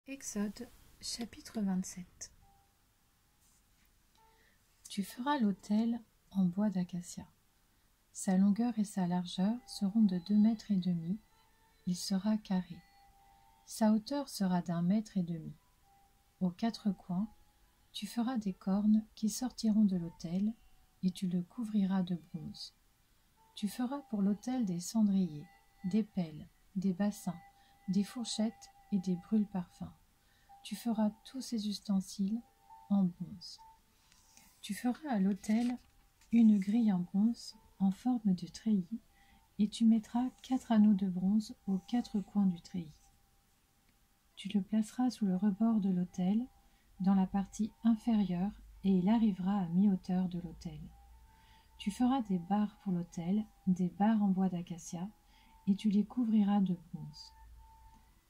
Exode chapitre 27. Tu feras l'autel en bois d'acacia. Sa longueur et sa largeur seront de 2,5 mètres. Il sera carré. Sa hauteur sera d'1,5 mètre. Aux 4 coins, tu feras des cornes qui sortiront de l'autel et tu le couvriras de bronze. Tu feras pour l'autel des cendriers, des pelles, des bassins, des fourchettes et des brûle-parfums. Tu feras tous ces ustensiles en bronze. Tu feras à l'autel une grille en bronze en forme de treillis et tu mettras 4 anneaux de bronze aux 4 coins du treillis. Tu le placeras sous le rebord de l'autel, dans la partie inférieure, et il arrivera à mi-hauteur de l'autel. Tu feras des barres pour l'autel, des barres en bois d'acacia, et tu les couvriras de bronze.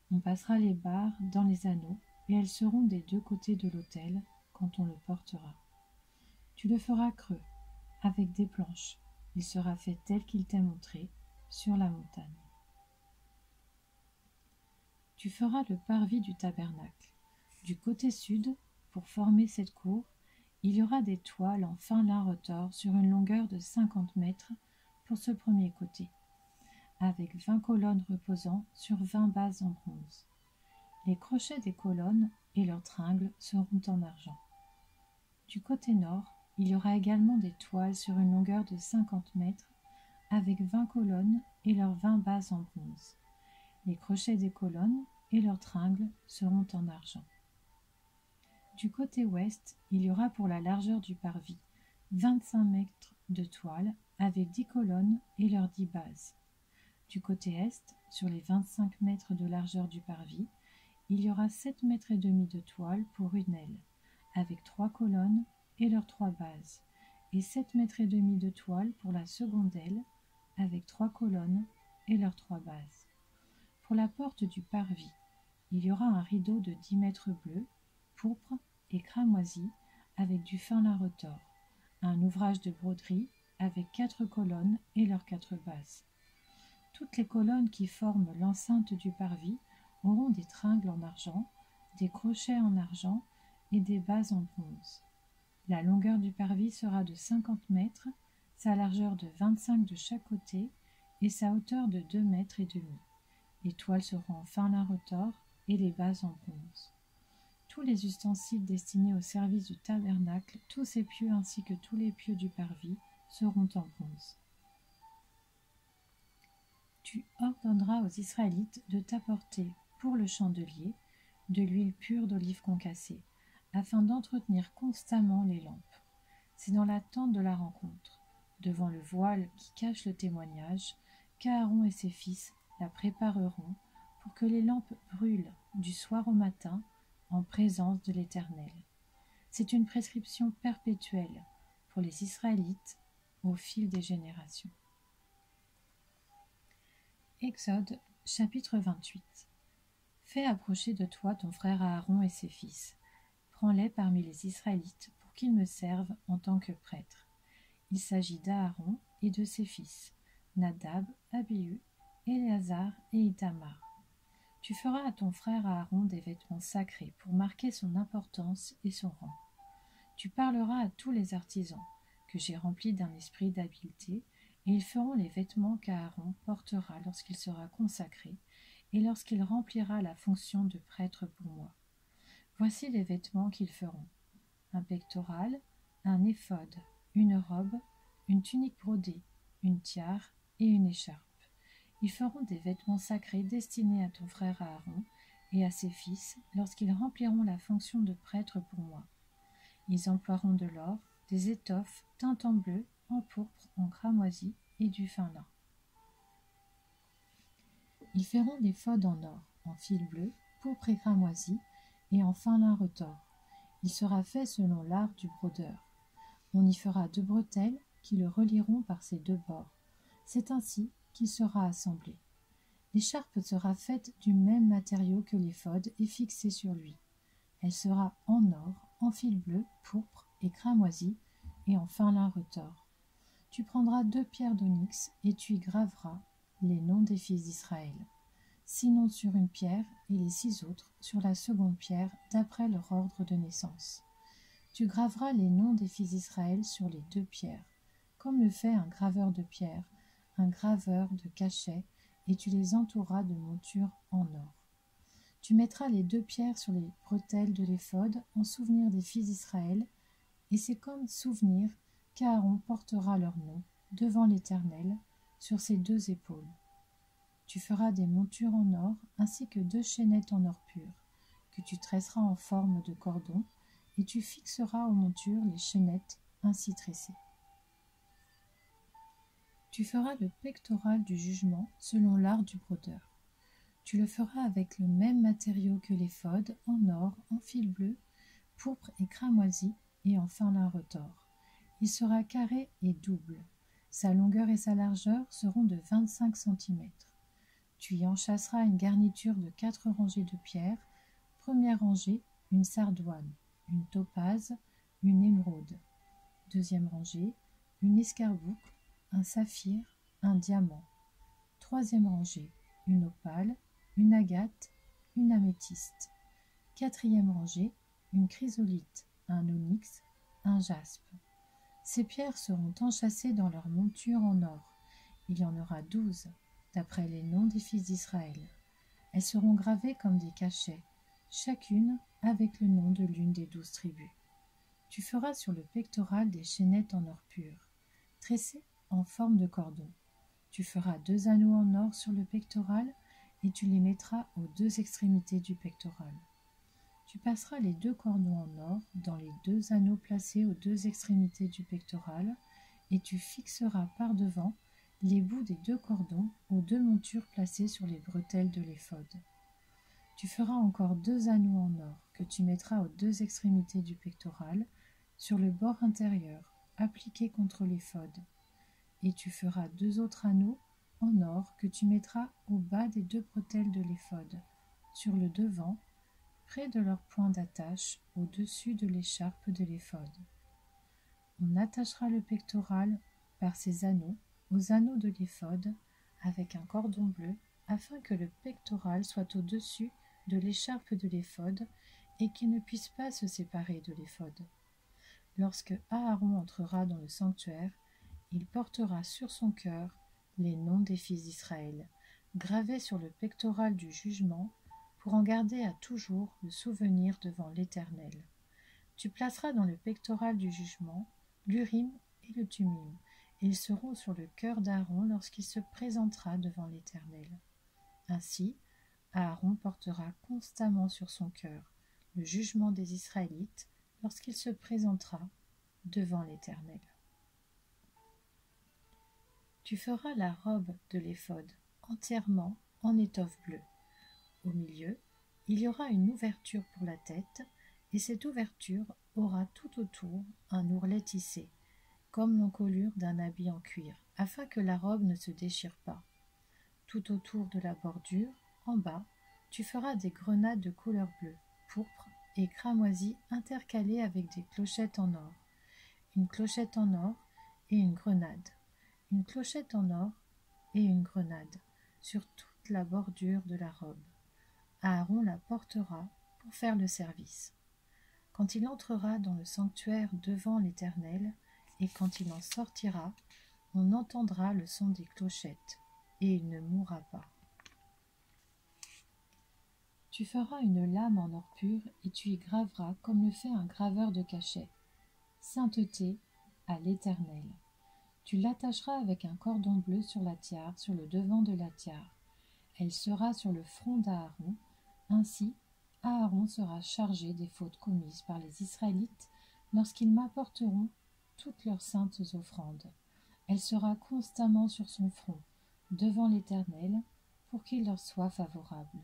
On passera les barres dans les anneaux, et elles seront des 2 côtés de l'autel quand on le portera. Tu le feras creux, avec des planches. Il sera fait tel qu'il t'est montré, sur la montagne. Tu feras le parvis du tabernacle. Du côté sud, pour former cette cour, il y aura des toiles en fin lin retors sur une longueur de 50 mètres pour ce premier côté, avec 20 colonnes reposant sur 20 bases en bronze. Les crochets des colonnes et leurs tringles seront en argent. Du côté nord, il y aura également des toiles sur une longueur de 50 mètres, avec 20 colonnes et leurs 20 bases en bronze. Les crochets des colonnes et leurs tringles seront en argent. Du côté ouest, il y aura pour la largeur du parvis 25 mètres de toile avec 10 colonnes et leurs 10 bases. Du côté est, sur les 25 mètres de largeur du parvis, il y aura 7,5 mètres de toile pour une aile, avec 3 colonnes et leurs 3 bases, et 7,5 mètres de toile pour la seconde aile, avec 3 colonnes et leurs 3 bases. Pour la porte du parvis, il y aura un rideau de 10 mètres bleu, pourpre et cramoisi, avec du fin lin retors, un ouvrage de broderie avec 4 colonnes et leurs 4 bases. Toutes les colonnes qui forment l'enceinte du parvis auront des tringles en argent, des crochets en argent et des bases en bronze. La longueur du parvis sera de 50 mètres, sa largeur de 25 de chaque côté et sa hauteur de 2,5 mètres. Les toiles seront en fin lin retors et les bases en bronze. Tous les ustensiles destinés au service du tabernacle, tous ses pieux ainsi que tous les pieux du parvis seront en bronze. Tu ordonneras aux Israélites de t'apporter pour le chandelier de l'huile pure d'olive concassée, afin d'entretenir constamment les lampes. C'est dans la tente de la rencontre, devant le voile qui cache le témoignage, qu'Aaron et ses fils la prépareront pour que les lampes brûlent du soir au matin en présence de l'Éternel. C'est une prescription perpétuelle pour les Israélites au fil des générations. Exode chapitre 28. Fais approcher de toi ton frère Aaron et ses fils. Prends-les parmi les Israélites pour qu'ils me servent en tant que prêtres. Il s'agit d'Aaron et de ses fils, Nadab, Abihu, Éléazar et Ithamar. Tu feras à ton frère Aaron des vêtements sacrés pour marquer son importance et son rang. Tu parleras à tous les artisans que j'ai remplis d'un esprit d'habileté, et ils feront les vêtements qu'Aaron portera lorsqu'il sera consacré et lorsqu'il remplira la fonction de prêtre pour moi. Voici les vêtements qu'ils feront: un pectoral, un éphod, une robe, une tunique brodée, une tiare et une écharpe. Ils feront des vêtements sacrés destinés à ton frère Aaron et à ses fils lorsqu'ils rempliront la fonction de prêtre pour moi. Ils emploieront de l'or, des étoffes teintes en bleu, en pourpre, en cramoisi et du fin lin. Ils feront des fodes en or, en fil bleu, pourpre et cramoisi, et en fin lin retors. Il sera fait selon l'art du brodeur. On y fera 2 bretelles qui le relieront par ses 2 bords. C'est ainsi qu'il sera assemblé. L'écharpe sera faite du même matériau que l'éphod et fixée sur lui. Elle sera en or, en fil bleu, pourpre et cramoisi, et en fin lin retors. Tu prendras 2 pierres d'onyx et tu y graveras les noms des fils d'Israël. sinon sur une pierre, et les 6 autres sur la seconde pierre, d'après leur ordre de naissance. Tu graveras les noms des fils d'Israël sur les 2 pierres, comme le fait un graveur de pierre, un graveur de cachet, et tu les entoureras de montures en or. Tu mettras les 2 pierres sur les bretelles de l'éphod en souvenir des fils d'Israël, et c'est comme souvenir qu'Aaron portera leur nom devant l'Éternel sur ses 2 épaules. Tu feras des montures en or ainsi que 2 chaînettes en or pur, que tu tresseras en forme de cordon, et tu fixeras aux montures les chaînettes ainsi tressées. Tu feras le pectoral du jugement selon l'art du brodeur. Tu le feras avec le même matériau que l'éphod, en or, en fil bleu, pourpre et cramoisi, et en fin lin retors. Il sera carré et double. Sa longueur et sa largeur seront de 25 cm. Tu y enchâsseras une garniture de 4 rangées de pierres. Première rangée, une sardoine, une topaze, une émeraude. Deuxième rangée, une escarboucle, un saphir, un diamant. Troisième rangée, une opale, une agate, une améthyste. Quatrième rangée, une chrysolite, un onyx, un jaspe. Ces pierres seront enchâssées dans leur monture en or. Il y en aura 12, d'après les noms des fils d'Israël. Elles seront gravées comme des cachets, chacune avec le nom de l'une des 12 tribus. Tu feras sur le pectoral des chaînettes en or pur, tressées en forme de cordon. Tu feras 2 anneaux en or sur le pectoral, et tu les mettras aux 2 extrémités du pectoral. Tu passeras les 2 cordons en or dans les 2 anneaux placés aux 2 extrémités du pectoral, et tu fixeras par devant les bouts des 2 cordons aux 2 montures placées sur les bretelles de l'éphod. Tu feras encore 2 anneaux en or que tu mettras aux 2 extrémités du pectoral, sur le bord intérieur, appliqué contre l'éphod. Et tu feras 2 autres anneaux en or que tu mettras au bas des 2 bretelles de l'éphod, sur le devant, près de leur point d'attache, au-dessus de l'écharpe de l'éphod. On attachera le pectoral par ces anneaux aux anneaux de l'éphod avec un cordon bleu, afin que le pectoral soit au-dessus de l'écharpe de l'éphod et qu'il ne puisse pas se séparer de l'éphod. Lorsque Aaron entrera dans le sanctuaire, il portera sur son cœur les noms des fils d'Israël, gravés sur le pectoral du jugement, pour en garder à toujours le souvenir devant l'Éternel. Tu placeras dans le pectoral du jugement l'Urim et le Thummim, et ils seront sur le cœur d'Aaron lorsqu'il se présentera devant l'Éternel. Ainsi, Aaron portera constamment sur son cœur le jugement des Israélites lorsqu'il se présentera devant l'Éternel. Tu feras la robe de l'éphod entièrement en étoffe bleue. Au milieu, il y aura une ouverture pour la tête, et cette ouverture aura tout autour un ourlet tissé, comme l'encolure d'un habit en cuir, afin que la robe ne se déchire pas. Tout autour de la bordure, en bas, tu feras des grenades de couleur bleue, pourpre et cramoisi intercalées avec des clochettes en or. Une clochette en or et une grenade. Une clochette en or et une grenade sur toute la bordure de la robe. Aaron la portera pour faire le service. Quand il entrera dans le sanctuaire devant l'Éternel, et quand il en sortira, on entendra le son des clochettes, et il ne mourra pas. Tu feras une lame en or pur, et tu y graveras comme le fait un graveur de cachet. Sainteté à l'Éternel. Tu l'attacheras avec un cordon bleu sur la tiare, sur le devant de la tiare. Elle sera sur le front d'Aaron. Ainsi, Aaron sera chargé des fautes commises par les Israélites lorsqu'ils m'apporteront toutes leurs saintes offrandes. Elle sera constamment sur son front, devant l'Éternel, pour qu'il leur soit favorable.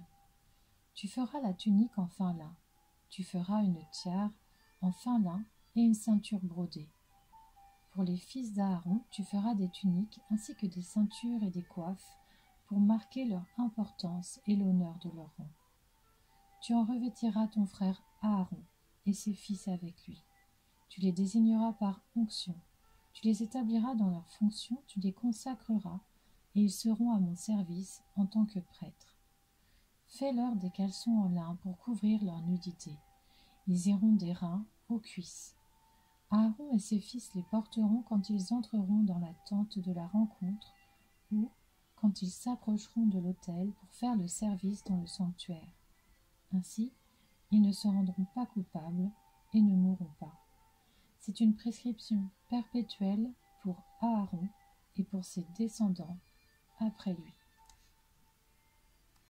Tu feras la tunique en fin lin. Tu feras une tiare en fin lin et une ceinture brodée. Pour les fils d'Aaron, tu feras des tuniques ainsi que des ceintures et des coiffes pour marquer leur importance et l'honneur de leur rang. Tu en revêtiras ton frère Aaron et ses fils avec lui. Tu les désigneras par onction. Tu les établiras dans leurs fonctions, tu les consacreras, et ils seront à mon service en tant que prêtres. Fais-leur des caleçons en lin pour couvrir leur nudité. Ils iront des reins aux cuisses. Aaron et ses fils les porteront quand ils entreront dans la tente de la rencontre ou quand ils s'approcheront de l'autel pour faire le service dans le sanctuaire. Ainsi, ils ne se rendront pas coupables et ne mourront pas. C'est une prescription perpétuelle pour Aaron et pour ses descendants après lui.